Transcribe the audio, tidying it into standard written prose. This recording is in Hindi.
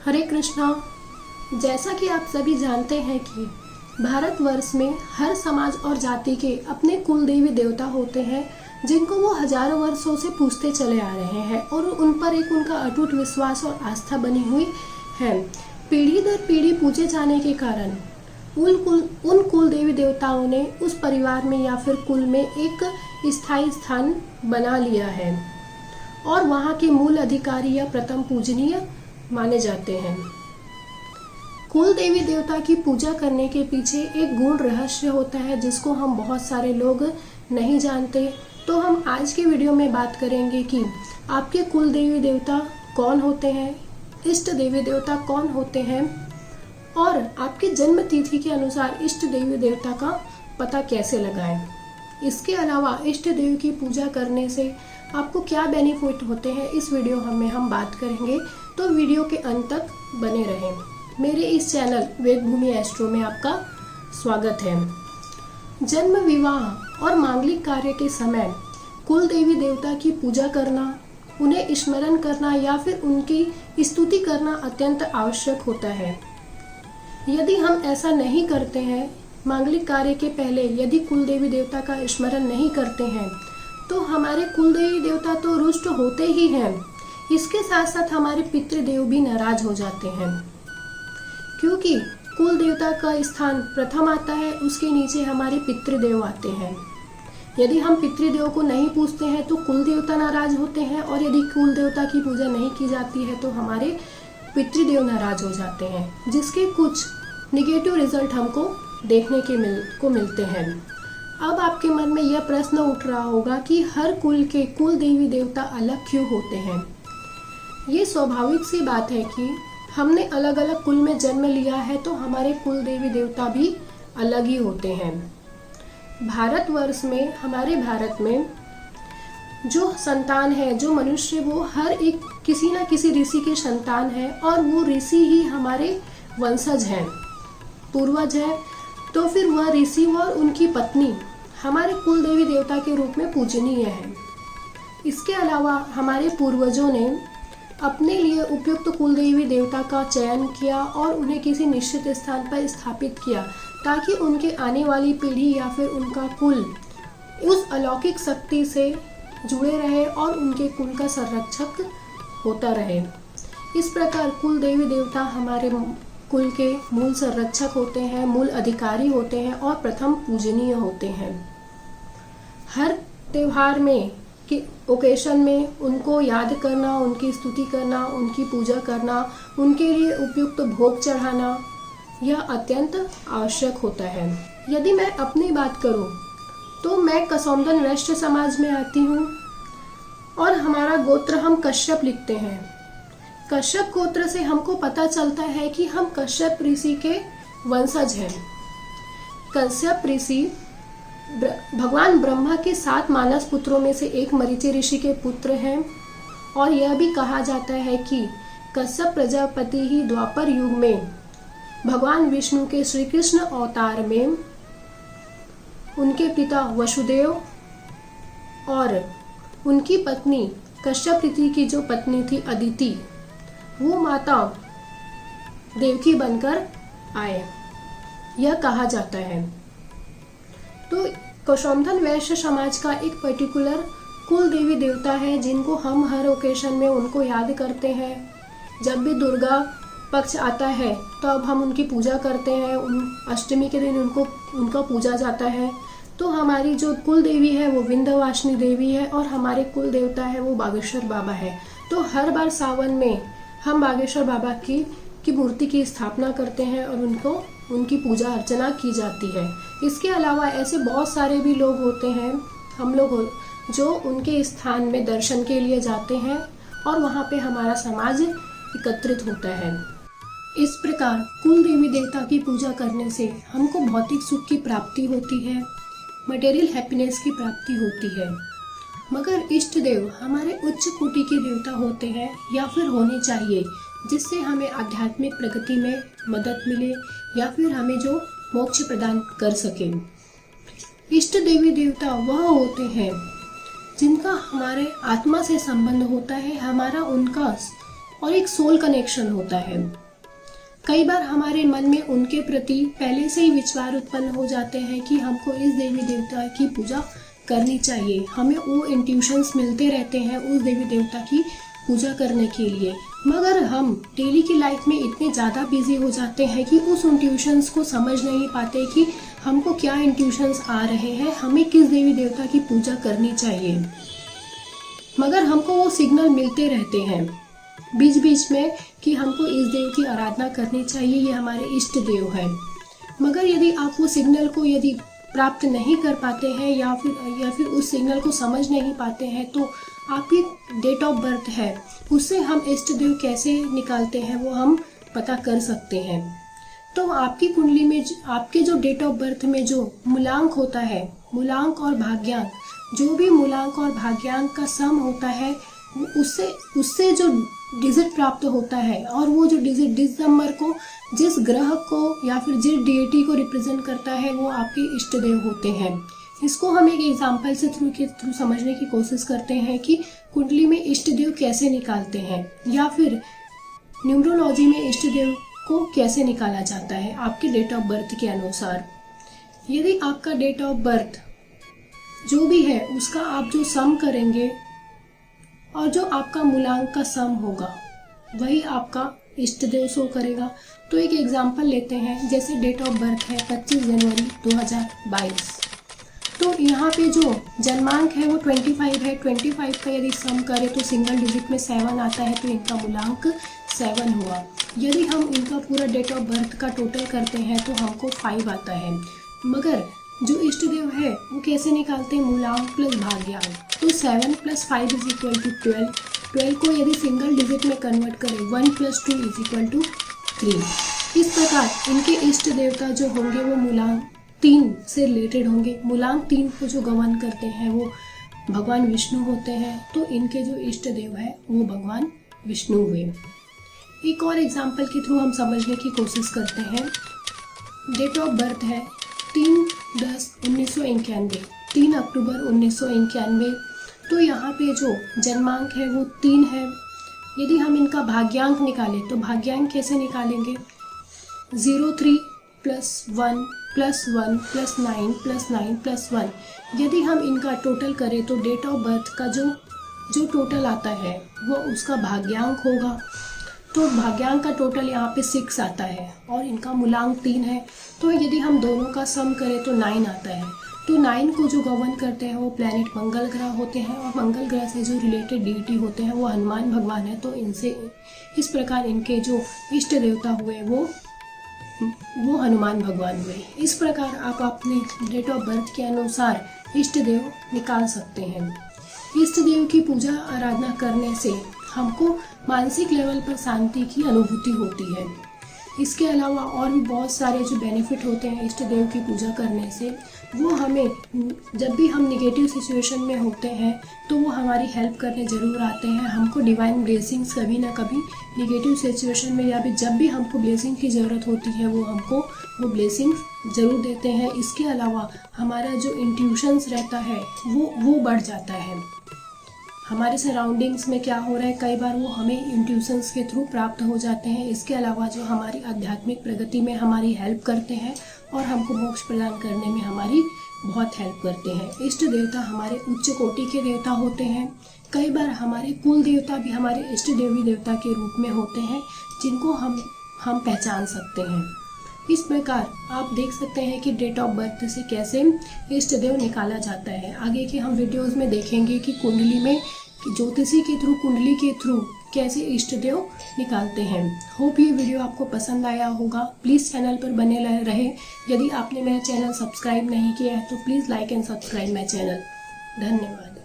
हरे कृष्णा। जैसा कि आप सभी जानते हैं कि भारतवर्ष में हर समाज और जाति के अपने कुल देवी देवता होते हैं जिनको वो हजारों वर्षों से पूजते चले आ रहे हैं और उन पर एक उनका अटूट विश्वास और आस्था बनी हुई है। पीढ़ी दर पीढ़ी पूजे जाने के कारण उन कुल देवी देवताओं ने उस परिवार में या फिर कुल में एक स्थायी स्थान बना लिया है और वहाँ के मूल अधिकारी या प्रथम पूजनीय माने जाते हैं। कुल देवी देवता की पूजा करने के पीछे एक गूढ़ रहस्य होता है जिसको हम बहुत सारे लोग नहीं जानते। तो हम आज के वीडियो में बात करेंगे कि आपके कुल देवी देवता कौन होते हैं, इष्ट देवी देवता कौन होते हैं और आपके जन्म तिथि के अनुसार इष्ट देवी देवता का पता कैसे लगाएं। इसके अलावा इष्ट देव की पूजा करने से आपको क्या बेनिफिट होते हैं इस वीडियो में हम बात करेंगे, तो वीडियो के अंत तक बने रहें। मेरे इस चैनल वेद भूमि एस्ट्रो में आपका स्वागत है। जन्म, विवाह और मांगलिक कार्य के समय कुल देवी देवता की पूजा करना, उन्हें स्मरण करना या फिर उनकी स्तुति करना अत्यंत आवश्यक होता है। यदि हम ऐसा नहीं करते हैं, मांगलिक कार्य के पहले यदि कुल देवी देवता का स्मरण नहीं करते हैं तो हमारे कुल देवी देवता तो रुष्ट होते ही हैं, इसके साथ साथ हमारे पितृदेव भी नाराज हो जाते हैं, क्योंकि कुल देवता का स्थान प्रथम आता है, उसके नीचे हमारे पितृदेव आते हैं। यदि हम पितृदेव को नहीं पूजते हैं तो कुल देवता नाराज होते हैं और यदि कुल देवता की पूजा नहीं की जाती है तो हमारे पितृदेव नाराज हो जाते हैं, जिसके कुछ निगेटिव रिजल्ट हमको देखने को मिलते हैं। अब आपके मन में यह प्रश्न उठ रहा होगा कि हर कुल के कुल देवी देवता अलग क्यों होते हैं। ये स्वाभाविक सी बात है कि हमने अलग अलग कुल में जन्म लिया है तो हमारे कुल देवी देवता भी अलग ही होते हैं। भारतवर्ष में, हमारे भारत में जो संतान है, जो मनुष्य, वो हर एक किसी न किसी ऋषि के संतान है और वो ऋषि ही हमारे वंशज हैं, पूर्वज हैं। तो फिर वह ऋषि और उनकी पत्नी हमारे कुल देवी देवता के रूप में पूजनीय है। इसके अलावा हमारे पूर्वजों ने अपने लिए उपयुक्त कुल देवी देवता का चयन किया और उन्हें किसी निश्चित स्थान पर स्थापित किया ताकि उनके आने वाली पीढ़ी या फिर उनका कुल उस अलौकिक शक्ति से जुड़े रहे और उनके कुल का संरक्षक होता रहे। इस प्रकार कुल देवी देवता हमारे कुल के मूल संरक्षक होते हैं, मूल अधिकारी होते हैं और प्रथम पूजनीय होते हैं। हर त्योहार में कि ओकेशन में उनको याद करना, उनकी स्तुति करना, उनकी पूजा करना, उनके लिए उपयुक्त भोग चढ़ाना, यह अत्यंत आवश्यक होता है। यदि मैं अपनी बात करूं तो मैं कसौंदन वैश्य समाज में आती हूं और हमारा गोत्र हम कश्यप लिखते हैं। कश्यप गोत्र से हमको पता चलता है कि हम कश्यप ऋषि के वंशज हैं। कश्यप ऋषि भगवान ब्रह्मा के 7 मानस पुत्रों में से एक मरीचि ऋषि के पुत्र हैं और यह भी कहा जाता है कि कश्यप प्रजापति ही द्वापर युग में भगवान विष्णु के श्री कृष्ण अवतार में उनके पिता वसुदेव और उनकी पत्नी कश्यप ऋषि की जो पत्नी थी अदिति, वो माता देवकी बनकर आए, यह कहा जाता है। तो कसौंदन वैश्य समाज का एक पर्टिकुलर कुल देवी देवता है जिनको हम हर ओकेशन में उनको याद करते हैं। जब भी दुर्गा पक्ष आता है तो अब हम उनकी पूजा करते हैं। अष्टमी के दिन उनका पूजा जाता है। तो हमारी जो कुल देवी है वो विंध्यवासिनी देवी है और हमारे कुल देवता है वो बागेश्वर बाबा है। तो हर बार सावन में हम बागेश्वर बाबा की मूर्ति की स्थापना करते हैं और उनकी पूजा अर्चना की जाती है। इसके अलावा ऐसे बहुत सारे भी लोग होते हैं, हम लोग जो उनके स्थान में दर्शन के लिए जाते हैं और वहाँ पे हमारा समाज एकत्रित होता है। इस प्रकार कुल देवी देवता की पूजा करने से हमको भौतिक सुख की प्राप्ति होती है, मटेरियल हैप्पीनेस की प्राप्ति होती है। मगर इष्ट देव हमारे उच्च कोटि के देवता होते हैं या फिर होने चाहिए, जिससे हमें आध्यात्मिक प्रगति में मदद मिले या फिर हमें जो मोक्ष प्रदान कर सके। इष्ट देवी देवता वह होते हैं जिनका हमारे आत्मा से संबंध होता है, हमारा उनका और एक सोल कनेक्शन होता है। कई बार हमारे मन में उनके प्रति पहले से ही विचार उत्पन्न हो जाते हैं कि हमको इस देवी देवता की पूजा करनी चाहिए। हमें वो इंट्यूशंस मिलते रहते हैं उस देवी देवता की पूजा करने के लिए, मगर हम डेली की लाइफ में इतने ज़्यादा बिजी हो जाते हैं कि उस इंट्यूशंस को समझ नहीं पाते कि हमको क्या इंट्यूशंस आ रहे हैं, हमें किस देवी देवता की पूजा करनी चाहिए। मगर हमको वो सिग्नल मिलते रहते हैं बीच बीच में कि हमको इस देव की आराधना करनी चाहिए, ये हमारे इष्ट देव है। मगर यदि आप वो सिग्नल को यदि प्राप्त नहीं कर पाते हैं या फिर उस सिग्नल को समझ नहीं पाते हैं, तो आपकी डेट ऑफ बर्थ है उससे हम इष्ट देव कैसे निकालते हैं वो हम पता कर सकते हैं। तो आपकी कुंडली में आपके जो डेट ऑफ बर्थ में जो मूलांक होता है, मूलांक और भाग्यांक, जो भी मूलांक और भाग्यांक का सम होता है उससे जो डिजिट प्राप्त होता है, और वो जो डिजिट जिस नंबर को, जिस ग्रह को या फिर जिस डीएटी को रिप्रेजेंट करता है वो आपके इष्ट देव होते हैं। इसको हम एक एग्जाम्पल से थ्रू समझने की कोशिश करते हैं कि कुंडली में इष्ट देव कैसे निकालते हैं, या फिर न्यूमरोलॉजी में इष्ट देव को कैसे निकाला जाता है आपके डेट ऑफ बर्थ के अनुसार। यदि आपका डेट ऑफ बर्थ जो भी है उसका आप जो सम करेंगे और जो आपका मूलांक का सम होगा वही आपका इष्ट देव शो करेगा। तो एक एग्जांपल लेते हैं, जैसे डेट ऑफ बर्थ है 25 जनवरी 2022, तो यहाँ पे जो जन्मांक है वो 25 है। 25 का यदि सम करें तो सिंगल डिजिट में 7 आता है, तो इनका मूलांक 7 हुआ। यदि हम इनका पूरा डेट ऑफ बर्थ का टोटल करते हैं तो हमको 5 आता है। मगर जो इष्ट देव है वो कैसे निकालते हैं, मूलांक प्लस भाग्यांक, तो 7 + 5 = 12। 12 को यदि सिंगल डिजिट में कन्वर्ट करें 1 + 2 = 3। इस प्रकार इनके इष्ट देवता जो होंगे वो मूलांक 3 से रिलेटेड होंगे। मूलांक 3 को जो गवर्न करते हैं वो भगवान विष्णु होते हैं, तो इनके जो इष्ट देव है वो भगवान विष्णु हुए। एक और एग्जाम्पल के थ्रू हम समझने की कोशिश करते हैं। डेट ऑफ बर्थ है 3/10/1991, 3 अक्टूबर 1991, तो यहाँ पे जो जन्मांक है वो 3 है। यदि हम इनका भाग्यांक निकालें तो भाग्यांक कैसे निकालेंगे, 03 + 1 + 1 + 9 + 9 + 1। यदि हम इनका टोटल करें तो डेट ऑफ बर्थ का जो टोटल आता है वो उसका भाग्यांक होगा। तो भाग्यांक का टोटल यहाँ पे 6 आता है और इनका मूलांक 3 है। तो यदि हम दोनों का सम करें तो 9 आता है। तो 9 को जो गवर्न करते हैं वो प्लैनेट मंगल ग्रह होते हैं, और मंगल ग्रह से जो रिलेटेड डीटी होते हैं वो हनुमान भगवान है। तो इनसे इस प्रकार इनके जो इष्ट देवता हुए वो हनुमान भगवान हुए। इस प्रकार आप अपने डेट ऑफ बर्थ के अनुसार इष्ट देव निकाल सकते हैं। इष्ट देव की पूजा आराधना करने से हमको मानसिक लेवल पर शांति की अनुभूति होती है। इसके अलावा और भी बहुत सारे जो बेनिफिट होते हैं इष्ट देव की पूजा करने से, वो हमें जब भी हम निगेटिव सिचुएशन में होते हैं तो वो हमारी हेल्प करने ज़रूर आते हैं। हमको डिवाइन ब्लेसिंग्स कभी ना कभी निगेटिव सिचुएशन में या फिर जब भी हमको ब्लेसिंग की ज़रूरत होती है वो हमको वो ब्लेसिंग्स ज़रूर देते हैं। इसके अलावा हमारा जो इंट्यूशंस रहता है वो बढ़ जाता है। हमारे सराउंडिंग्स में क्या हो रहा है कई बार वो हमें इंट्यूशंस के थ्रू प्राप्त हो जाते हैं। इसके अलावा जो हमारी आध्यात्मिक प्रगति में हमारी हेल्प करते हैं और हमको मोक्ष प्रदान करने में हमारी बहुत हेल्प करते हैं। इष्ट देवता हमारे उच्च कोटि के देवता होते हैं। कई बार हमारे कुल देवता भी हमारे इष्ट देवी देवता के रूप में होते हैं, जिनको हम पहचान सकते हैं। इस प्रकार आप देख सकते हैं कि डेट ऑफ बर्थ से कैसे इष्ट देव निकाला जाता है। आगे के हम वीडियोस में देखेंगे कि कुंडली में ज्योतिषी के थ्रू, कुंडली के थ्रू कैसे इष्ट देव निकालते हैं। होप ये वीडियो आपको पसंद आया होगा। प्लीज़ चैनल पर बने रहे। यदि आपने मेरा चैनल सब्सक्राइब नहीं किया है तो please like and subscribe my channel. धन्यवाद।